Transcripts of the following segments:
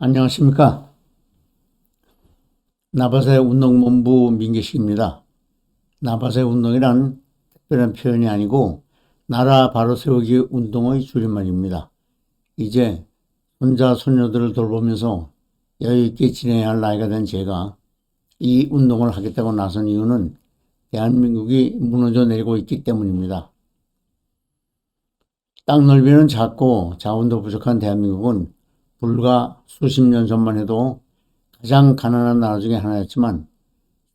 안녕하십니까. 나바세 운동본부 민기식입니다. 나바세 운동이란 특별한 표현이 아니고 나라 바로 세우기 운동의 줄임말입니다. 이제 손자 손녀들을 돌보면서 여유있게 지내야 할 나이가 된 제가 이 운동을 하겠다고 나선 이유는 대한민국이 무너져 내리고 있기 때문입니다. 땅 넓이는 작고 자원도 부족한 대한민국은 불과 수십 년 전만 해도 가장 가난한 나라 중에 하나였지만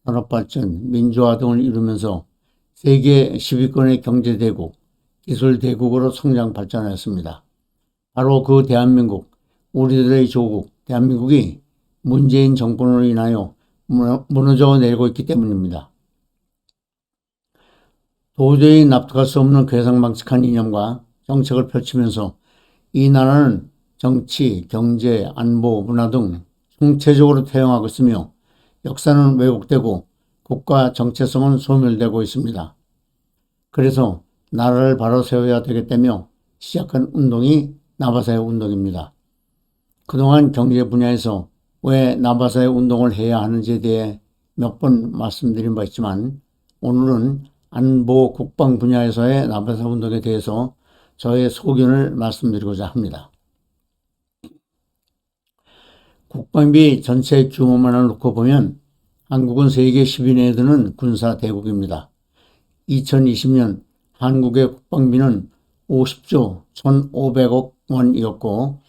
산업발전, 민주화 등을 이루면서 세계 10위권의 경제대국, 기술대국으로 성장 발전하였습니다. 바로 그 대한민국, 우리들의 조국, 대한민국이 문재인 정권으로 인하여 무너져 내리고 있기 때문입니다. 도저히 납득할 수 없는 괴상망측한 이념과 정책을 펼치면서 이 나라는 정치, 경제, 안보, 문화 등 총체적으로 퇴행하고 있으며 역사는 왜곡되고 국가 정체성은 소멸되고 있습니다. 그래서 나라를 바로 세워야 되겠다며 시작한 운동이 나바세 운동입니다. 그동안 경제 분야에서 왜 나바세 운동을 해야 하는지에 대해 몇 번 말씀드린 바 있지만 오늘은 안보 국방 분야에서의 나바세 운동에 대해서 저의 소견을 말씀드리고자 합니다. 국방비 전체 규모만을 놓고 보면 한국은 세계 10위 내에 드는 군사 대국입니다. 2020년 한국의 국방비는 50조 1,500억 원이었고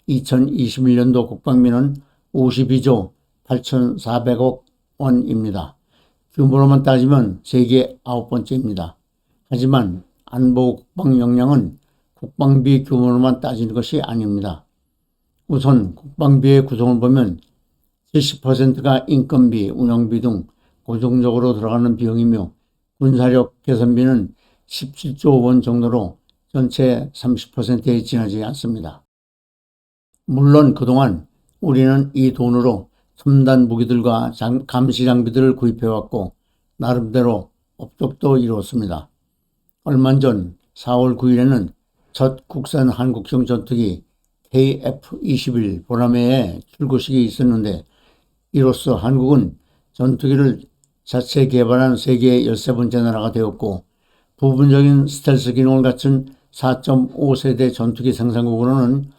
2021년도 국방비는 52조 8,400억 원입니다. 규모로만 따지면 세계 9번째입니다. 하지만 안보 국방 역량은 국방비 규모로만 따지는 것이 아닙니다. 우선 국방비의 구성을 보면 70%가 인건비, 운영비 등 고정적으로 들어가는 비용이며 군사력 개선비는 17조 원 정도로 전체 30%에 지나지 않습니다. 물론 그동안 우리는 이 돈으로 첨단 무기들과 감시 장비들을 구입해왔고 나름대로 업적도 이루었습니다. 얼마 전 4월 9일에는 첫 국산 한국형 전투기 KF-21 보라매의 출고식이 있었는데 이로써 한국은 전투기를 자체 개발한 세계 13번째 나라가 되었고 부분적인 스텔스 기능을 갖춘 4.5세대 전투기 생산국으로는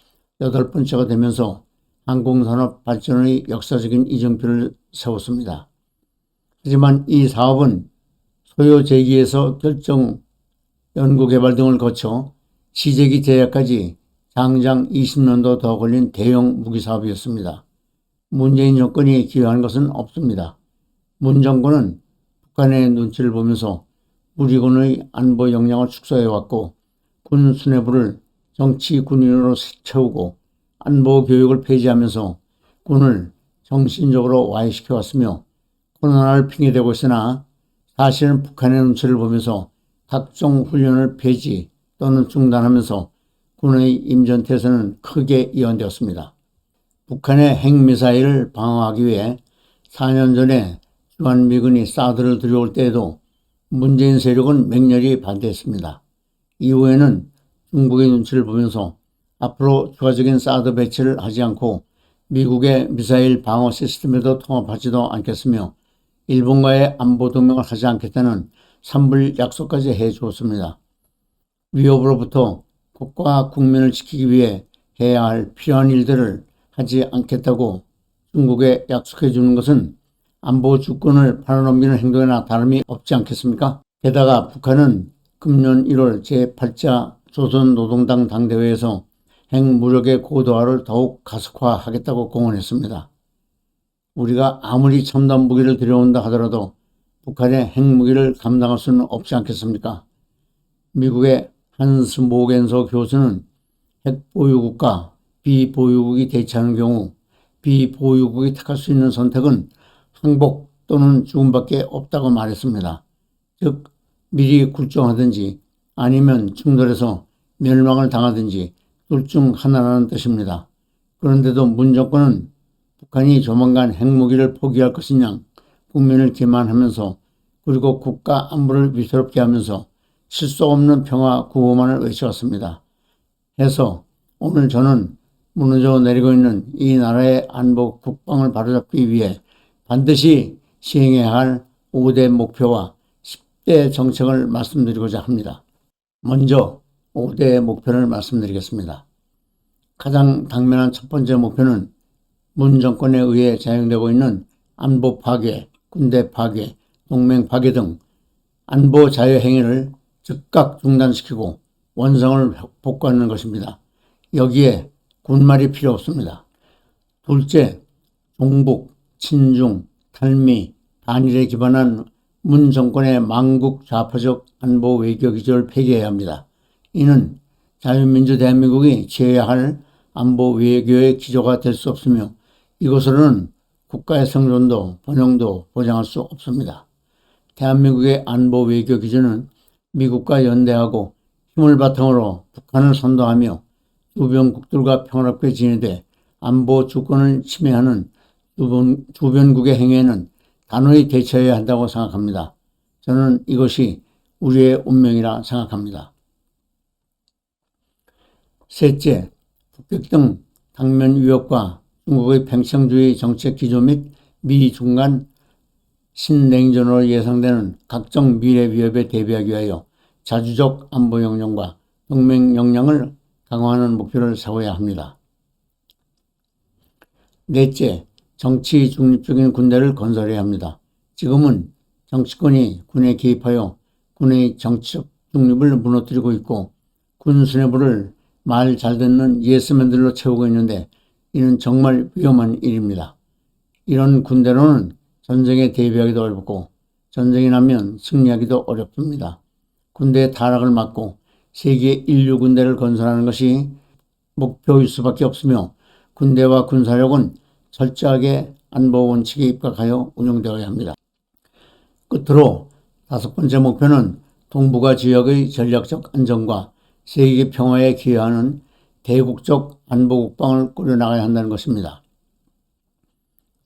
8번째가 되면서 항공산업 발전의 역사적인 이정표를 세웠습니다. 하지만 이 사업은 소요 제기에서 결정, 연구개발 등을 거쳐 시제기 제작까지 장장 20년도 더 걸린 대형 무기 사업이었습니다. 문재인 정권이 기여한 것은 없습니다. 문 정권은 북한의 눈치를 보면서 우리군의 안보 역량을 축소해왔고 군 수뇌부를 정치 군인으로 채우고 안보 교육을 폐지하면서 군을 정신적으로 와해시켜왔으며 코로나를 핑계대고 있으나 사실은 북한의 눈치를 보면서 각종 훈련을 폐지 또는 중단하면서 군의 임전태세는 크게 이완되었습니다. 북한의 핵미사일을 방어하기 위해 4년 전에 주한미군이 사드를 들여올 때에도 문재인 세력은 맹렬히 반대했습니다. 이후에는 중국의 눈치를 보면서 앞으로 추가적인 사드 배치를 하지 않고 미국의 미사일 방어 시스템에도 통합하지도 않겠으며 일본과의 안보 동맹을 하지 않겠다는 산불 약속까지 해주었습니다. 위협으로부터 국가 국민을 지키기 위해 해야 할 필요한 일들을 하지 않겠다고 중국에 약속해 주는 것은 안보 주권을 팔아넘기는 행동이나 다름이 없지 않겠습니까? 게다가 북한은 금년 1월 제8차 조선노동당 당대회에서 핵무력의 고도화를 더욱 가속화하겠다고 공언했습니다. 우리가 아무리 첨단 무기를 들여온다 하더라도 북한의 핵무기를 감당할 수는 없지 않겠습니까? 미국의 한스 모겐서 교수는 핵보유국과 비보유국이 대치하는 경우 비보유국이 택할 수 있는 선택은 항복 또는 죽음밖에 없다고 말했습니다. 즉 미리 굴종하든지 아니면 충돌해서 멸망을 당하든지 둘 중 하나라는 뜻입니다. 그런데도 문 정권은 북한이 조만간 핵무기를 포기할 것이냐 국민을 기만하면서 그리고 국가 안보를 위태롭게 하면서 실속 없는 평화 구호만을 외쳐왔습니다. 해서 오늘 저는 무너져 내리고 있는 이 나라의 안보 국방을 바로잡기 위해 반드시 시행해야 할 5대 목표와 10대 정책을 말씀드리고자 합니다. 먼저 5대 목표를 말씀드리겠습니다. 가장 당면한 첫 번째 목표는 문 정권에 의해 자행되고 있는 안보 파괴, 군대 파괴, 동맹 파괴 등 안보 자유 행위를 즉각 중단시키고 원성을 복구하는 것입니다. 여기에 군말이 필요 없습니다. 둘째, 종북, 친중, 탈미, 반일에 기반한 문 정권의 망국 좌파적 안보 외교 기조를 폐기해야 합니다. 이는 자유민주 대한민국이 지어야 할 안보 외교의 기조가 될 수 없으며 이것으로는 국가의 생존도 번영도 보장할 수 없습니다. 대한민국의 안보 외교 기조는 미국과 연대하고 힘을 바탕으로 북한을 선도하며 주변국들과 평화롭게 지내되 안보 주권을 침해하는 주변국의 행위에는 단호히 대처해야 한다고 생각합니다. 저는 이것이 우리의 운명이라 생각합니다. 셋째, 북핵 등 당면 위협과 중국의 팽창주의 정책 기조 및 미중 간 신냉전으로 예상되는 각종 미래 위협에 대비하기 위하여 자주적 안보 역량과 동맹 역량을 강화하는 목표를 세워야 합니다. 넷째, 정치 중립적인 군대를 건설해야 합니다. 지금은 정치권이 군에 개입하여 군의 정치적 중립을 무너뜨리고 있고 군 수뇌부를 말 잘 듣는 예스맨들로 채우고 있는데 이는 정말 위험한 일입니다. 이런 군대로는 전쟁에 대비하기도 어렵고 전쟁이 나면 승리하기도 어렵습니다. 군대의 타락을 막고 세계 인류 군대를 건설하는 것이 목표일 수밖에 없으며 군대와 군사력은 철저하게 안보 원칙에 입각하여 운영되어야 합니다. 끝으로 다섯 번째 목표는 동북아 지역의 전략적 안정과 세계 평화에 기여하는 대국적 안보 국방을 꾸려나가야 한다는 것입니다.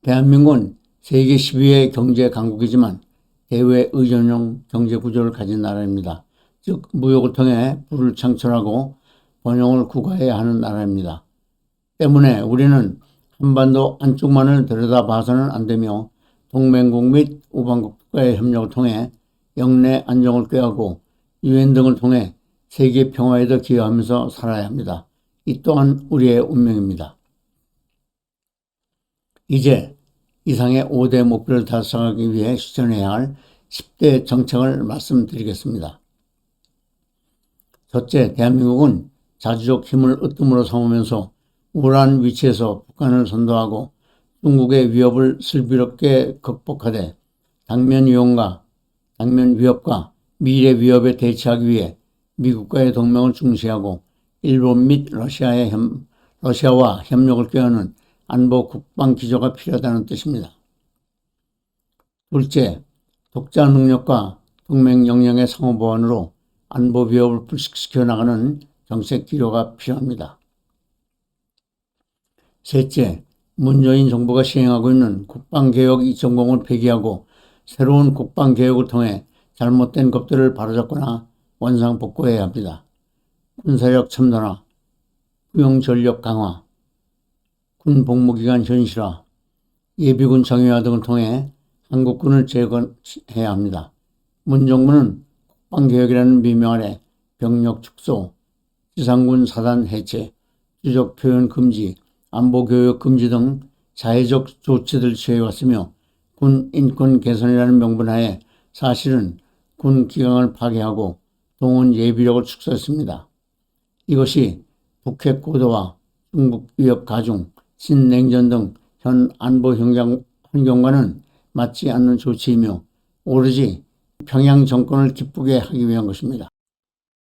대한민국은 세계 10위의 경제 강국이지만 대외 의존형 경제 구조를 가진 나라입니다. 즉 무역을 통해 부를 창출하고 번영을 구가해야 하는 나라입니다. 때문에 우리는 한반도 안쪽만을 들여다봐서는 안 되며 동맹국 및 우방국과의 협력을 통해 영내 안정을 꾀하고 유엔 등을 통해 세계 평화에도 기여하면서 살아야 합니다. 이 또한 우리의 운명입니다. 이제 이상의 5대 목표를 달성하기 위해 실천해야 할 10대 정책을 말씀드리겠습니다. 첫째, 대한민국은 자주적 힘을 으뜸으로 삼으면서 우월한 위치에서 북한을 선도하고 중국의 위협을 슬비롭게 극복하되 당면 위협과 미래 위협에 대처하기 위해 미국과의 동맹을 중시하고 일본 및 러시아와 협력을 꾀하는 안보 국방 기조가 필요하다는 뜻입니다. 둘째, 독자 능력과 동맹 역량의 상호 보완으로 안보 위협을 불식시켜 나가는 정책 기조가 필요합니다. 셋째, 문재인 정부가 시행하고 있는 국방개혁 2.0을 폐기하고 새로운 국방개혁을 통해 잘못된 것들을 바로잡거나 원상복구해야 합니다. 군사력 첨단화, 구형전력 강화, 군 복무기간 현실화, 예비군 정예화 등을 통해 한국군을 재건해야 합니다. 문 정부는 국방개혁이라는 미명 아래 병력 축소, 지상군 사단 해체, 주적 표현 금지, 안보교육 금지 등 자해적 조치를 취해왔으며 군 인권 개선이라는 명분하에 사실은 군 기강을 파괴하고 동원 예비력을 축소했습니다. 이것이 북핵 고도화, 중국 위협 가중, 신냉전 등 현 안보 환경과는 맞지 않는 조치이며 오로지 평양 정권을 기쁘게 하기 위한 것입니다.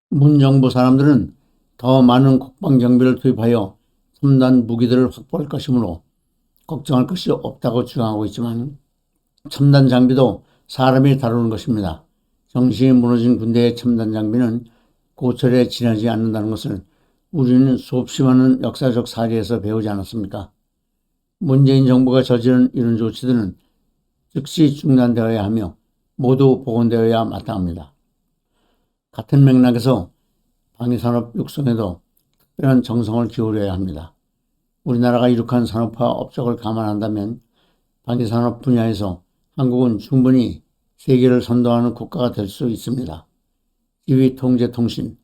문 정부 사람들은 더 많은 국방 경비를 투입하여 첨단 무기들을 확보할 것이므로 걱정할 것이 없다고 주장하고 있지만 첨단 장비도 사람이 다루는 것입니다. 정신이 무너진 군대의 첨단 장비는 고철에 지나지 않는다는 것을 우리는 수없이 많은 역사적 사례에서 배우지 않았습니까? 문재인 정부가 저지른 이런 조치들은 즉시 중단되어야 하며 모두 복원되어야 마땅합니다. 같은 맥락에서 방위산업 육성에도 특별한 정성을 기울여야 합니다. 우리나라가 이룩한 산업화 업적을 감안한다면 방위산업 분야에서 한국은 충분히 세계를 선도하는 국가가 될 수 있습니다. 지휘통제통신,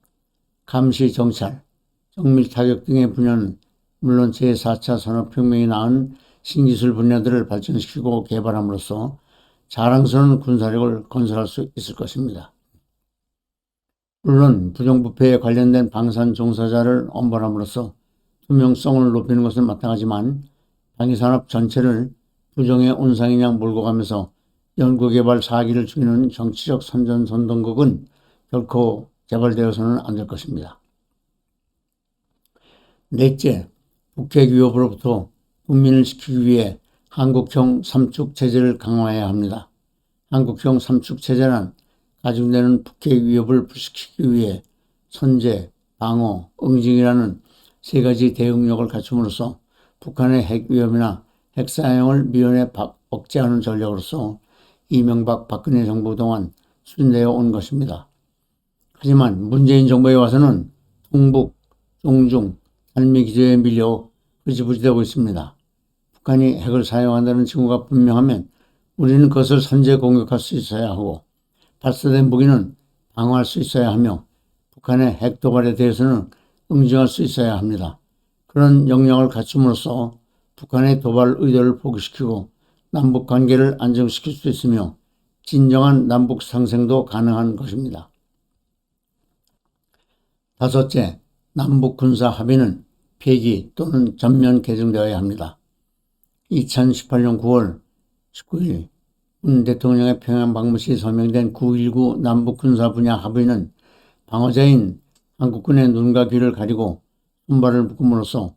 감시정찰, 정밀타격 등의 분야는 물론 제4차 산업혁명이 낳은 신기술 분야들을 발전시키고 개발함으로써 자랑스러운 군사력을 건설할 수 있을 것입니다. 물론 부정부패에 관련된 방산 종사자를 엄벌함으로써 투명성을 높이는 것은 마땅하지만 방위산업 전체를 부정의 온상이냥 몰고 가면서 연구개발 사기를 죽이는 정치적 선전선동극은 결코 재발되어서는 안 될 것입니다. 넷째, 북핵 위협으로부터 국민을 지키기 위해 한국형 삼축체제를 강화해야 합니다. 한국형 삼축체제란 가중되는 북핵 위협을 불식시키기 위해 선제, 방어, 응징이라는 세 가지 대응력을 갖춤으로써 북한의 핵 위협이나 핵 사용을 미연에 억제하는 전략으로서 이명박 박근혜 정부 동안 수행되어 온 것입니다. 하지만 문재인 정부에 와서는 동북, 종중, 한미 기조에 밀려 흐지부지되고 있습니다. 북한이 핵을 사용한다는 징후가 분명하면 우리는 그것을 선제 공격할 수 있어야 하고 발사된 무기는 방어할 수 있어야 하며 북한의 핵 도발에 대해서는 응징할 수 있어야 합니다. 그런 역량을 갖춤으로써 북한의 도발 의도를 포기시키고 남북 관계를 안정시킬 수 있으며 진정한 남북 상생도 가능한 것입니다. 다섯째, 남북 군사 합의는 폐기 또는 전면 개정되어야 합니다. 2018년 9월 19일 문 대통령의 평양 방문 시 서명된 9.19 남북 군사 분야 합의는 방어자인 한국군의 눈과 귀를 가리고 손발을 묶음으로써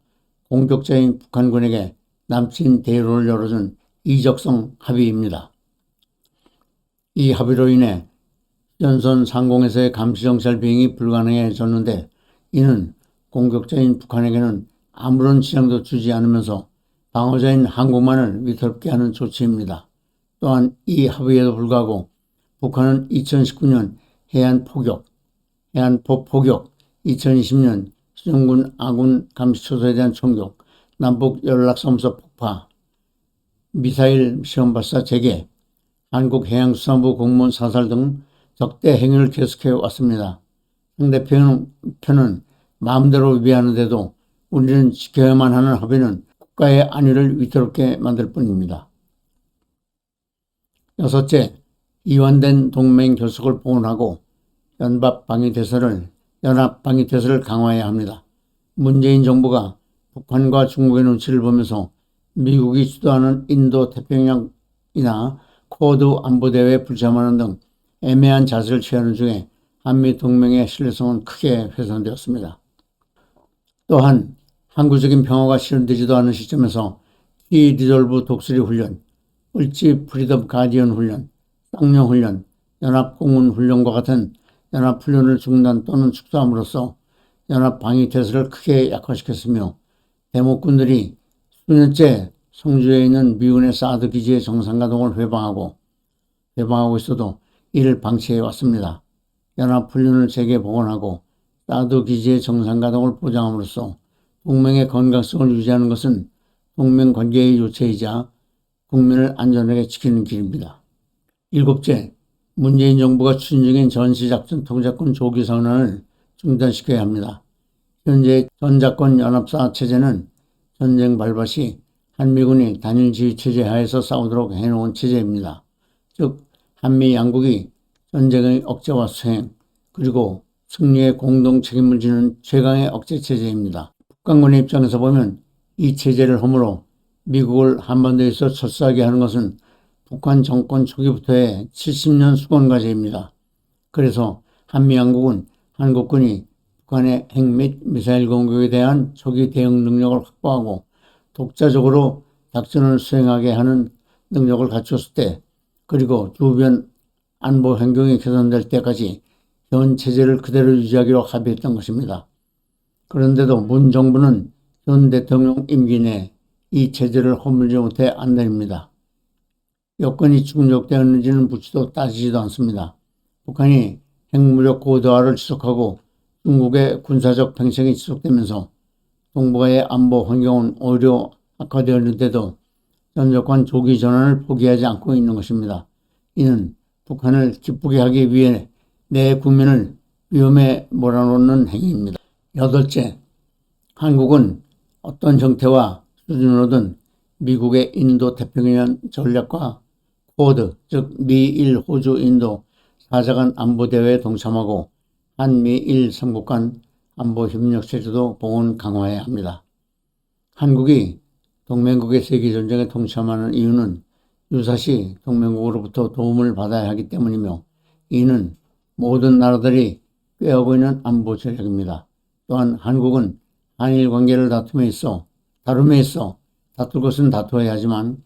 공격자인 북한군에게 남친 대로를 열어준 이적성 합의입니다. 이 합의로 인해 휴전선 상공에서의 감시정찰 비행이 불가능해졌는데 이는 공격자인 북한에게는 아무런 지장도 주지 않으면서 방어자인 한국만을 위태롭게 하는 조치입니다. 또한 이 합의에도 불구하고 북한은 2019년 해안포 포격, 2020년 수정군 아군 감시초소에 대한 총격, 남북 연락사무소 폭파, 미사일 시험 발사 재개, 한국해양수산부 공무원 사살 등 적대 행위를 계속해 왔습니다. 상대편은 마음대로 위배하는데도 우리는 지켜야만 하는 합의는 국가의 안위를 위태롭게 만들 뿐입니다. 여섯째, 이완된 동맹 결속을 복원하고 연합방위태세를 강화해야 합니다. 문재인 정부가 북한과 중국의 눈치를 보면서 미국이 주도하는 인도태평양이나 쿼드 안보대회에 불참하는 등 애매한 자세를 취하는 중에 한미동맹의 신뢰성은 크게 훼손되었습니다. 또한 항구적인 평화가 실현되지도 않은 시점에서 키 리졸브 독수리 훈련, 을지 프리덤 가디언 훈련, 쌍용 훈련, 연합공군 훈련과 같은 연합훈련을 중단 또는 축소함으로써 연합방위태세를 크게 약화시켰으며 대목군들이 수년째 성주에 있는 미군의 사드 기지의 정상가동을 회방하고 있어도 이를 방치해 왔습니다. 연합훈련을 재개복원하고 사드 기지의 정상가동을 보장함으로써 동맹의 건강성을 유지하는 것은 동맹관계의 요체이자 국민을 안전하게 지키는 길입니다. 일곱째, 문재인 정부가 추진 중인 전시작전 통제권 조기 선언을 중단시켜야 합니다. 현재 전작권 연합사 체제는 전쟁 발발 시 한미군이 단일 지휘 체제 하에서 싸우도록 해놓은 체제입니다. 즉 한미 양국이 전쟁의 억제와 수행 그리고 승리의 공동 책임을 지는 최강의 억제 체제입니다. 북한군의 입장에서 보면 이 체제를 허물어 미국을 한반도에서 철수하게 하는 것은 북한 정권 초기부터의 70년 수건 과제입니다. 그래서 한미양국은 한국군이 북한의 핵 및 미사일 공격에 대한 초기 대응 능력을 확보하고 독자적으로 작전을 수행하게 하는 능력을 갖췄을 때 그리고 주변 안보 환경이 개선될 때까지 현 체제를 그대로 유지하기로 합의했던 것입니다. 그런데도 문 정부는 현 대통령 임기 내 이 체제를 허물지 못해 안 내립니다. 여건이 충족되었는지는 묻지도 따지지도 않습니다. 북한이 핵무력 고도화를 지속하고 중국의 군사적 팽창이 지속되면서 동북아의 안보 환경은 오히려 악화되었는데도 전적관 조기 전환을 포기하지 않고 있는 것입니다. 이는 북한을 기쁘게 하기 위해 내 국민을 위험에 몰아넣는 행위입니다. 여덟째, 한국은 어떤 형태와 수준으로든 미국의 인도 태평양 전략과 쿼드, 즉 미일, 호주, 인도 4자간 안보대회에 동참하고 한미일 3국 간 안보협력체제도 봉헌 강화해야 합니다. 한국이 동맹국의 세계전쟁에 동참하는 이유는 유사시 동맹국으로부터 도움을 받아야 하기 때문이며, 이는 모든 나라들이 꾀하고 있는 안보 전략입니다. 또한 한국은 한일 관계를 다룸에 있어 다툴 것은 다투어야 하지만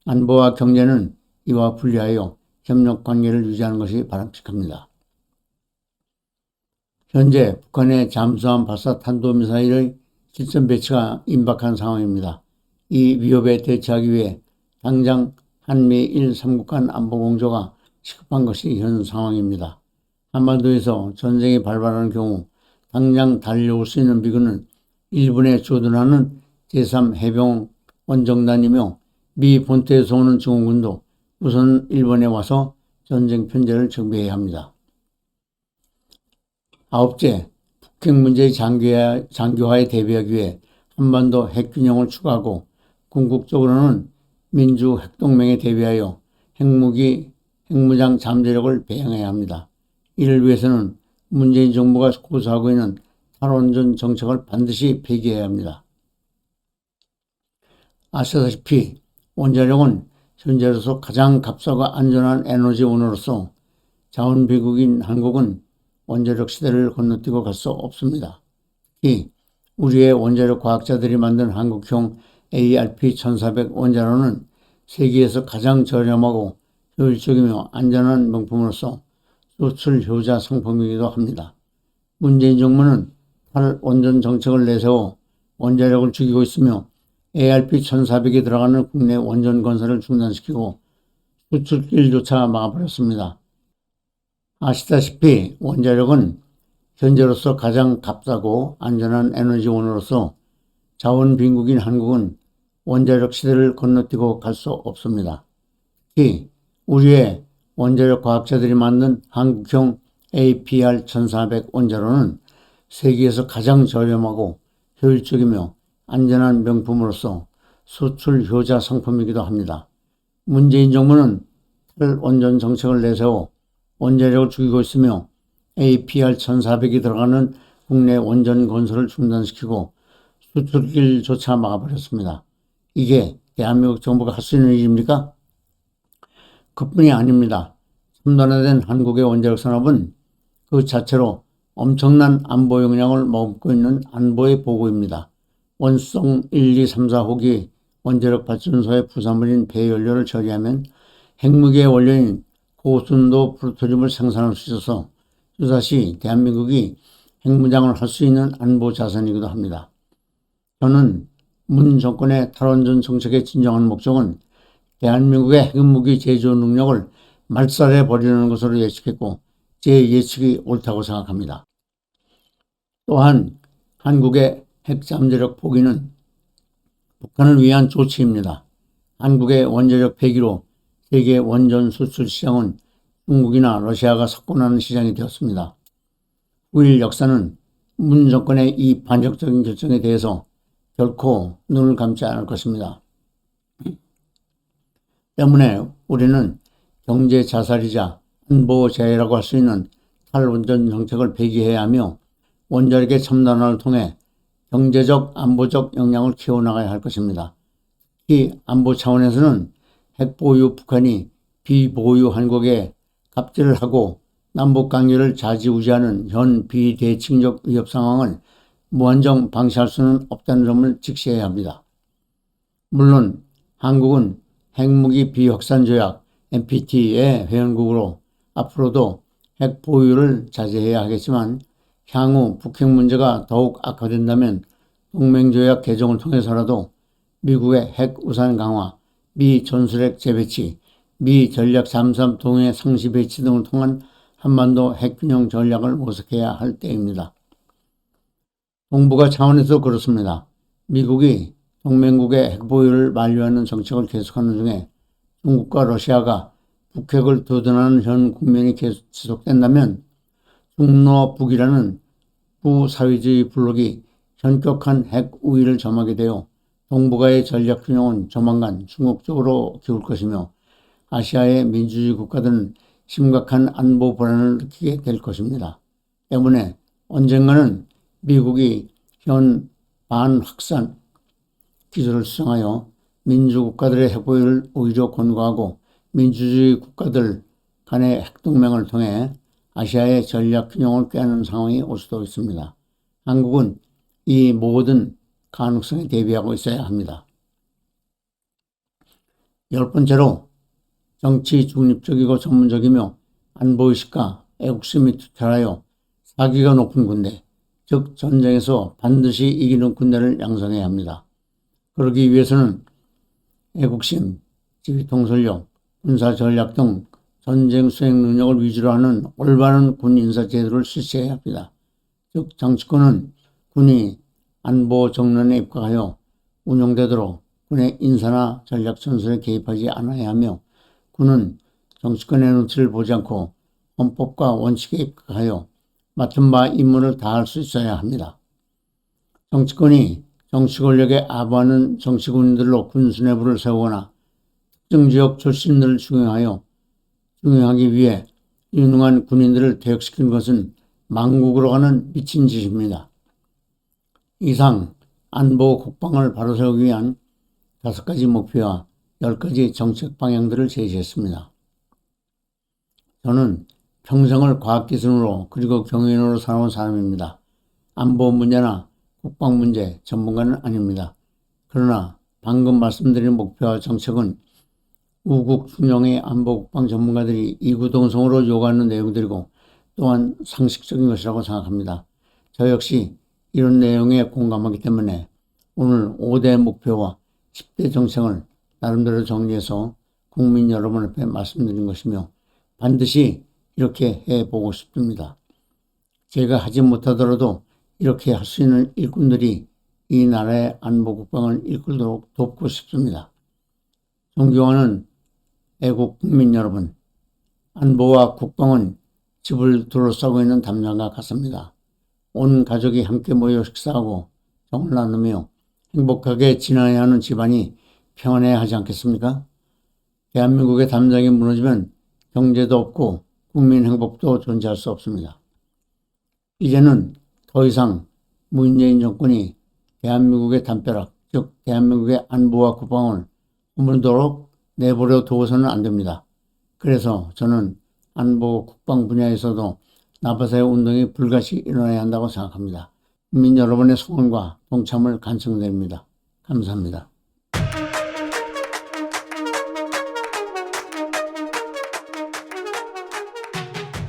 안보와 경제는 이와 분리하여 협력 관계를 유지하는 것이 바람직합니다. 현재 북한의 잠수함 발사 탄도미사일의 실전 배치가 임박한 상황입니다. 이 위협에 대처하기 위해 당장 한미일 3국 간 안보 공조가 시급한 것이 현 상황입니다. 한반도에서 전쟁이 발발하는 경우 당장 달려올 수 있는 미군은 일본에 주둔하는 제3해병 원정단이며, 미 본토에서 오는 증원군도 우선 일본에 와서 전쟁 편제를 정비해야 합니다. 아홉째, 북핵 문제의 장기화에 대비하기 위해 한반도 핵균형을 추구하고 궁극적으로는 민주 핵동맹에 대비하여 핵무장 잠재력을 배양해야 합니다. 이를 위해서는 문재인 정부가 고수하고 있는 탈원전 정책을 반드시 폐기해야 합니다. 아시다시피 원자력은 현재로서 가장 값싸고 안전한 에너지원으로서 자원비국인 한국은 원자력 시대를 건너뛰고 갈 수 없습니다. 특히 우리의 원자력 과학자들이 만든 한국형 ARP-1400 원자로는 세계에서 가장 저렴하고 효율적이며 안전한 명품으로서 수출 효자 상품이기도 합니다. 문재인 정부는 탈원전 정책을 내세워 원자력을 죽이고 있으며 ARP-1400이 들어가는 국내 원전 건설을 중단시키고 수출길조차 막아버렸습니다. 아시다시피 원자력은 현재로서 가장 값싸고 안전한 에너지원으로서 자원빈국인 한국은 원자력 시대를 건너뛰고 갈 수 없습니다. 특히 우리의 원자력 과학자들이 만든 한국형 APR-1400 원자로는 세계에서 가장 저렴하고 효율적이며 안전한 명품으로서 수출 효자 상품이기도 합니다. 문재인 정부는 탈원전 정책을 내세워 원자력을 죽이고 있으며 APR-1400이 들어가는 국내 원전 건설을 중단시키고 수출길조차 막아버렸습니다. 이게 대한민국 정부가 할 수 있는 일입니까? 그뿐이 아닙니다. 첨단화된 한국의 원자력 산업은 그 자체로 엄청난 안보 역량을 머금고 있는 안보의 보고입니다. 원성 1, 2, 3, 4호기 원자력 발전소의 부산물인 배연료를 처리하면 핵무기의 원료인 고순도 플루토늄을 생산할 수 있어서 유사시 대한민국이 핵무장을 할 수 있는 안보 자산이기도 합니다. 저는 문 정권의 탈원전 정책의 진정한 목적은 대한민국의 핵무기 제조 능력을 말살해 버리는 것으로 예측했고, 제 예측이 옳다고 생각합니다. 또한 한국의 핵잠재력 포기는 북한을 위한 조치입니다. 한국의 원자력 폐기로 세계 원전 수출 시장은 중국이나 러시아가 석권하는 시장이 되었습니다. 후일 역사는 문 정권의 이 반격적인 결정에 대해서 결코 눈을 감지 않을 것입니다. 때문에 우리는 경제 자살이자 안보 재해라고 할 수 있는 탈원전 정책을 폐기해야 하며 원자력의 첨단화를 통해 경제적, 안보적 역량을 키워나가야 할 것입니다. 특히 안보 차원에서는 핵보유 북한이 비보유 한국에 갑질을 하고 남북관계를 좌지우지하는 현 비대칭적 위협 상황을 무한정 방치할 수는 없다는 점을 직시해야 합니다. 물론 한국은 핵무기 비확산조약 NPT의 회원국으로 앞으로도 핵 보유를 자제해야 하겠지만, 향후 북핵 문제가 더욱 악화된다면 동맹조약 개정을 통해서라도 미국의 핵 우산 강화, 미 전술핵 재배치, 미 전략 잠수함 동해 상시 배치 등을 통한 한반도 핵균형 전략을 모색해야 할 때입니다. 동북아 차원에서 그렇습니다. 미국이 동맹국의 핵보유를 만류하는 정책을 계속하는 중에 중국과 러시아가 북핵을 도전하는 현 국면이 계속 지속된다면 중러북이라는 부사회주의 블록이 현격한 핵 우위를 점하게 되어 동북아의 전략 균형은 조만간 중국 쪽으로 기울 것이며 아시아의 민주주의 국가들은 심각한 안보 불안을 느끼게 될 것입니다. 때문에 언젠가는 미국이 현 반확산 기조를 수정하여 민주국가들의 핵보유를 오히려 권고하고 민주주의 국가들 간의 핵동맹을 통해 아시아의 전략 균형을 꾀하는 상황이 올 수도 있습니다. 한국은 이 모든 가능성에 대비하고 있어야 합니다. 10번째로 정치 중립적이고 전문적이며 안보의식과 애국심이 투철하여 사기가 높은 군대, 즉 전쟁에서 반드시 이기는 군대를 양성해야 합니다. 그러기 위해서는 애국심, 지휘통솔력, 군사전략 등 전쟁 수행 능력을 위주로 하는 올바른 군 인사 제도를 실시해야 합니다. 즉 정치권은 군이 안보 정론에 입각하여 운영되도록 군의 인사나 전략 전술에 개입하지 않아야 하며 군은 정치권의 눈치를 보지 않고 헌법과 원칙에 입각하여 맡은 바 임무를 다할 수 있어야 합니다. 정치권이 정치 권력에 아부하는 정치군인들로 군 수뇌부를 세우거나 특정 지역 출신들을 중용하기 위해 유능한 군인들을 퇴역시키는 것은 망국으로 가는 미친 짓입니다. 이상 안보 국방을 바로 세우기 위한 5가지 목표와 10가지 정책 방향들을 제시했습니다. 저는 평생을 과학기술으로 그리고 경영인으로 살아온 사람입니다. 안보 문제나 국방 문제 전문가는 아닙니다. 그러나 방금 말씀드린 목표와 정책은 우국 중령의 안보 국방 전문가들이 이구동성으로 요구하는 내용들이고 또한 상식적인 것이라고 생각합니다. 저 역시 이런 내용에 공감하기 때문에 오늘 5대 목표와 10대 정책을 나름대로 정리해서 국민 여러분 앞에 말씀드린 것이며 반드시 이렇게 해보고 싶습니다. 제가 하지 못하더라도 이렇게 할 수 있는 일꾼들이 이 나라의 안보 국방을 이끌도록 돕고 싶습니다. 존경하는 애국 국민 여러분, 안보와 국방은 집을 둘러싸고 있는 담장과 같습니다. 온 가족이 함께 모여 식사하고 정을 나누며 행복하게 지내야 하는 집안이 평안해야 하지 않겠습니까? 대한민국의 담장이 무너지면 경제도 없고 국민 행복도 존재할 수 없습니다. 이제는 더 이상 문재인 정권이 대한민국의 담벼락, 즉 대한민국의 안보와 국방을 허물도록 내버려 두어서는 안 됩니다. 그래서 저는 안보 국방 분야에서도 나바사의 운동이 불같이 일어나야 한다고 생각합니다. 국민 여러분의 소원과 동참을 간청드립니다. 감사합니다.